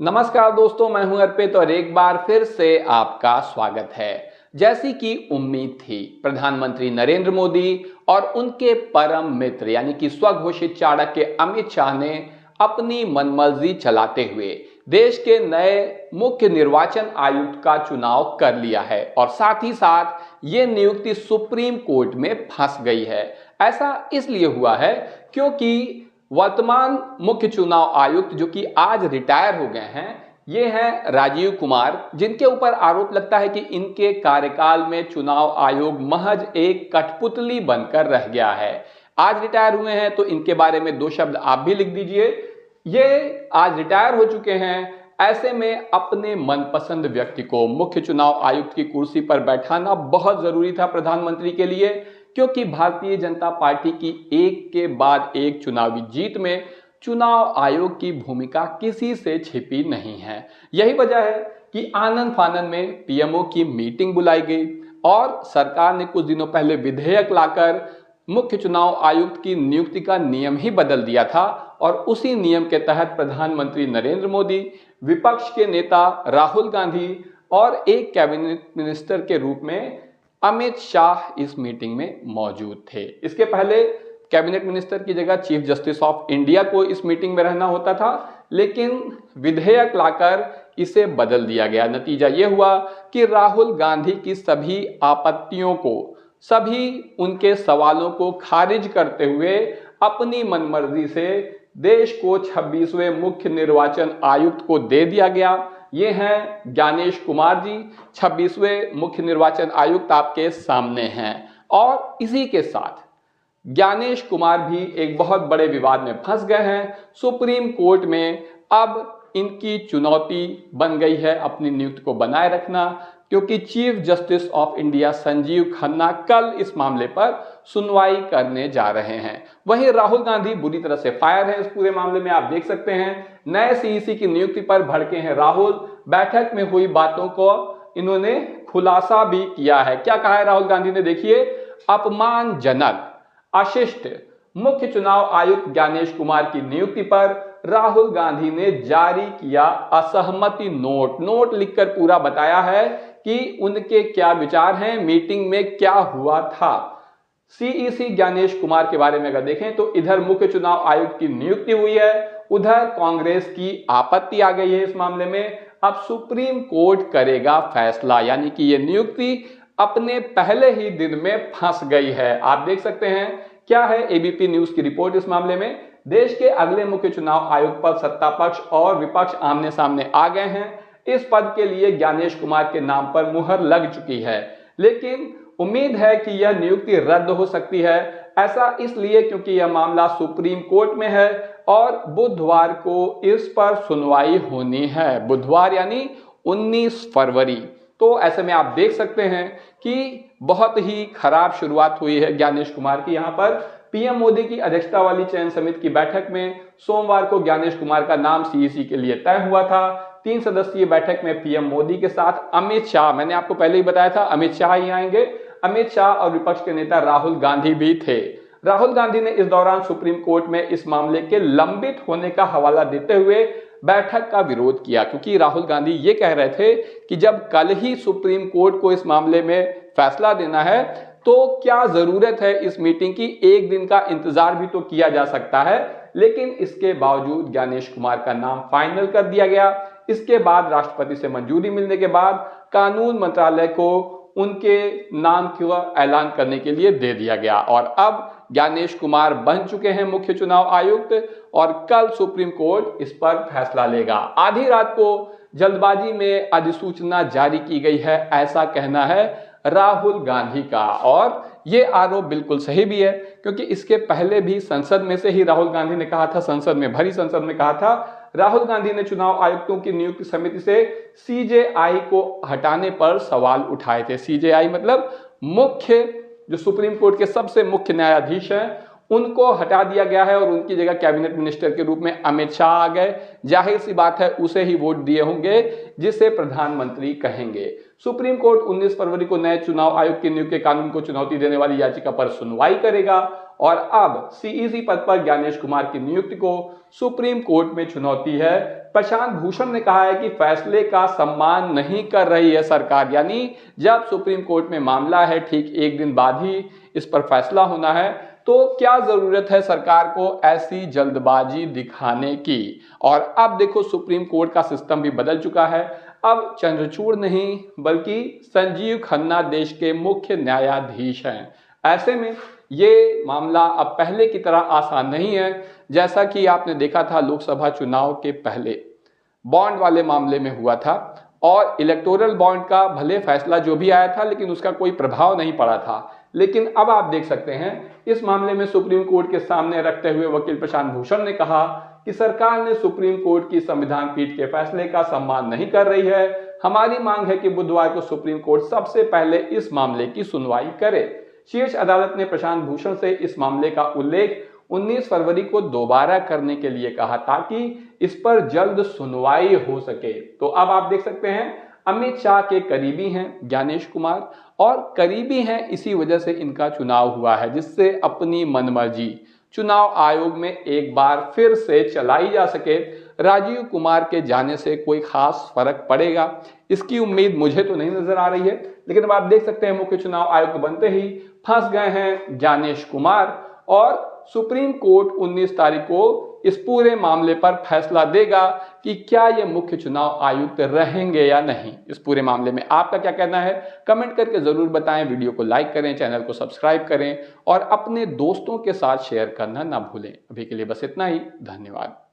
नमस्कार दोस्तों, मैं हूं अर्पित और एक बार फिर से आपका स्वागत है। जैसी कि उम्मीद थी, प्रधानमंत्री नरेंद्र मोदी और उनके परम मित्र यानी कि स्वघोषित चाणक्य अमित शाह ने अपनी मनमर्जी चलाते हुए देश के नए मुख्य निर्वाचन आयुक्त का चुनाव कर लिया है और साथ ही साथ ये नियुक्ति सुप्रीम कोर्ट में फंस गई है। ऐसा इसलिए हुआ है क्योंकि वर्तमान मुख्य चुनाव आयुक्त जो कि आज रिटायर हो गए हैं, ये हैं राजीव कुमार, जिनके ऊपर आरोप लगता है कि इनके कार्यकाल में चुनाव आयोग महज एक कठपुतली बनकर रह गया है। आज रिटायर हुए हैं तो इनके बारे में दो शब्द आप भी लिख दीजिए। ये आज रिटायर हो चुके हैं, ऐसे में अपने मनपसंद व्यक्ति को मुख्य चुनाव आयुक्त की कुर्सी पर बैठाना बहुत जरूरी था प्रधानमंत्री के लिए, क्योंकि भारतीय जनता पार्टी की एक के बाद एक चुनावी जीत में चुनाव आयोग की भूमिका किसी से छिपी नहीं है। यही वजह है कि आनन फानन में पीएमओ की मीटिंग बुलाई गई और सरकार ने कुछ दिनों पहले विधेयक लाकर मुख्य चुनाव आयुक्त की नियुक्ति का नियम ही बदल दिया था और उसी नियम के तहत प्रधानमंत्री नरेंद्र मोदी, विपक्ष के नेता राहुल गांधी और एक कैबिनेट मिनिस्टर के रूप में अमित शाह इस मीटिंग में मौजूद थे। इसके पहले कैबिनेट मिनिस्टर की जगह चीफ जस्टिस ऑफ इंडिया को इस मीटिंग में रहना होता था, लेकिन विधेयक लाकर इसे बदल दिया गया। नतीजा यह हुआ कि राहुल गांधी की सभी आपत्तियों को, सभी उनके सवालों को खारिज करते हुए अपनी मनमर्जी से देश को 26वें मुख्य निर्वाचन आयुक्त को दे दिया गया। ये हैं ज्ञानेश कुमार जी, 26वें मुख्य निर्वाचन आयुक्त आपके सामने हैं। और इसी के साथ ज्ञानेश कुमार भी एक बहुत बड़े विवाद में फंस गए हैं। सुप्रीम कोर्ट में अब इनकी चुनौती बन गई है अपनी नियुक्ति को बनाए रखना, क्योंकि chief justice of India Sanjeev Khanna कल इस मामले पर सुनवाई करने जा रहे हैं। वहीं राहुल गांधी बुरी तरह से फायर है इस पूरे मामले में। आप देख सकते हैं नए सीईसी की नियुक्ति पर भड़के हैं राहुल। बैठक में हुई बातों को इन्होंने खुलासा भी किया है। क्या कहा है राहुल गांधी ने, देखिए। अपमानजनक, अशिष्ट मुख्य चुनाव आयुक्त ज्ञानेश कुमार की नियुक्ति पर राहुल गांधी ने जारी किया असहमति नोट लिखकर पूरा बताया है कि उनके क्या विचार हैं, मीटिंग में क्या हुआ था। सीईसी ज्ञानेश कुमार के बारे में अगर देखें तो इधर मुख्य चुनाव आयुक्त की नियुक्ति हुई है, उधर कांग्रेस की आपत्ति आ गई है इस मामले में। अब सुप्रीम कोर्ट करेगा फैसला, यानी कि यह नियुक्ति अपने पहले ही दिन में फंस गई है। आप देख सकते हैं क्या है एबीपी न्यूज की रिपोर्ट इस मामले में। देश के अगले मुख्य चुनाव आयुक्त पर सत्ता पक्ष और विपक्ष आमने सामने आ गए हैं। इस पद के लिए ज्ञानेश कुमार के नाम पर मुहर लग चुकी है, लेकिन उम्मीद है कि यह नियुक्ति रद्द हो सकती है। ऐसा इसलिए क्योंकि यह मामला सुप्रीम कोर्ट में है और बुधवार को इस पर सुनवाई होनी है। बुधवार यानी 19 फरवरी। तो ऐसे में आप देख सकते हैं कि बहुत ही खराब शुरुआत हुई है ज्ञानेश कुमार की। यहाँ पर पीएम मोदी की अध्यक्षता वाली चयन समिति की बैठक में सोमवार को ज्ञानेश कुमार का नाम सीईसी के लिए तय हुआ था। 3 सदस्यीय बैठक में पीएम मोदी के साथ अमित शाह, मैंने आपको पहले ही बताया था अमित शाह ही आएंगे, अमित शाह और विपक्ष के नेता राहुल गांधी भी थे। राहुल गांधी ने इस दौरान सुप्रीम कोर्ट में इस मामले के लंबित होने का हवाला देते हुए बैठक का विरोध किया, क्योंकि राहुल गांधी ये कह रहे थे कि जब कल ही सुप्रीम कोर्ट को इस मामले में फैसला देना है तो क्या जरूरत है इस मीटिंग की, एक दिन का इंतजार भी तो किया जा सकता है। लेकिन इसके बावजूद ज्ञानेश कुमार का नाम फाइनल कर दिया गया। इसके बाद राष्ट्रपति से मंजूरी मिलने के बाद कानून मंत्रालय को उनके नाम का ऐलान करने के लिए दे दिया गया और अब ज्ञानेश कुमार बन चुके हैं मुख्य चुनाव आयुक्त और कल सुप्रीम कोर्ट इस पर फैसला लेगा। आधी रात को जल्दबाजी में अधिसूचना जारी की गई है, ऐसा कहना है राहुल गांधी का। और ये आरोप बिल्कुल सही भी है, क्योंकि इसके पहले भी संसद में से ही राहुल गांधी ने कहा था, संसद में भरी संसद में कहा था, राहुल गांधी ने चुनाव आयुक्तों की नियुक्ति समिति से सीजेआई को हटाने पर सवाल उठाए थे। सीजेआई मतलब मुख्य, जो सुप्रीम कोर्ट के सबसे मुख्य न्यायाधीश हैं, उनको हटा दिया गया है और उनकी जगह कैबिनेट मिनिस्टर के रूप में अमित शाह आ गए। जाहिर सी बात है उसे ही वोट दिए होंगे जिसे प्रधानमंत्री कहेंगे। सुप्रीम कोर्ट 19 फरवरी को नए चुनाव आयोग की नियुक्ति के कानून को चुनौती देने वाली याचिका पर सुनवाई करेगा और अब सीईसी पद पर ज्ञानेश कुमार की नियुक्ति को सुप्रीम कोर्ट में चुनौती है। प्रशांत भूषण ने कहा है कि फैसले का सम्मान नहीं कर रही है सरकार, यानी जब सुप्रीम कोर्ट में मामला है ठीक एक दिन बाद ही इस पर फैसला होना है, तो क्या जरूरत है सरकार को ऐसी जल्दबाजी दिखाने की। और अब देखो सुप्रीम कोर्ट का सिस्टम भी बदल चुका है। अब चंद्रचूड़ नहीं बल्कि संजीव खन्ना देश के मुख्य न्यायाधीश हैं। ऐसे में ये मामला अब पहले की तरह आसान नहीं है। जैसा कि आपने देखा था लोकसभा चुनाव के पहले बॉन्ड वाले मामले में हुआ था, और इलेक्टोरल बॉन्ड का भले फैसला जो भी आया था लेकिन उसका कोई प्रभाव नहीं पड़ा था। लेकिन अब आप देख सकते हैं इस मामले में सुप्रीम कोर्ट के सामने रखते हुए वकील प्रशांत भूषण ने कहा कि सरकार ने सुप्रीम कोर्ट की संविधान पीठ के फैसले का सम्मान नहीं कर रही है। हमारी मांग है कि बुधवार को सुप्रीम कोर्ट सबसे पहले इस मामले की सुनवाई करे। शीर्ष अदालत ने प्रशांत भूषण से इस मामले का उल्लेख 19 फरवरी को दोबारा करने के लिए कहा ताकि इस पर जल्द सुनवाई हो सके। तो अब आप देख सकते हैं अमित शाह के करीबी हैं ज्ञानेश कुमार, और करीबी हैं इसी वजह से इनका चुनाव हुआ है, जिससे अपनी मनमर्जी चुनाव आयोग में एक बार फिर से चलाई जा सके। राजीव कुमार के जाने से कोई खास फर्क पड़ेगा इसकी उम्मीद मुझे तो नहीं नजर आ रही है। लेकिन अब आप देख सकते हैं मुख्य चुनाव आयुक्त बनते ही फंस गए हैं ज्ञानेश कुमार, और सुप्रीम कोर्ट 19 तारीख को इस पूरे मामले पर फैसला देगा कि क्या ये मुख्य चुनाव आयुक्त रहेंगे या नहीं। इस पूरे मामले में आपका क्या कहना है कमेंट करके जरूर बताएं। वीडियो को लाइक करें, चैनल को सब्सक्राइब करें और अपने दोस्तों के साथ शेयर करना ना भूलें। अभी के लिए बस इतना ही, धन्यवाद।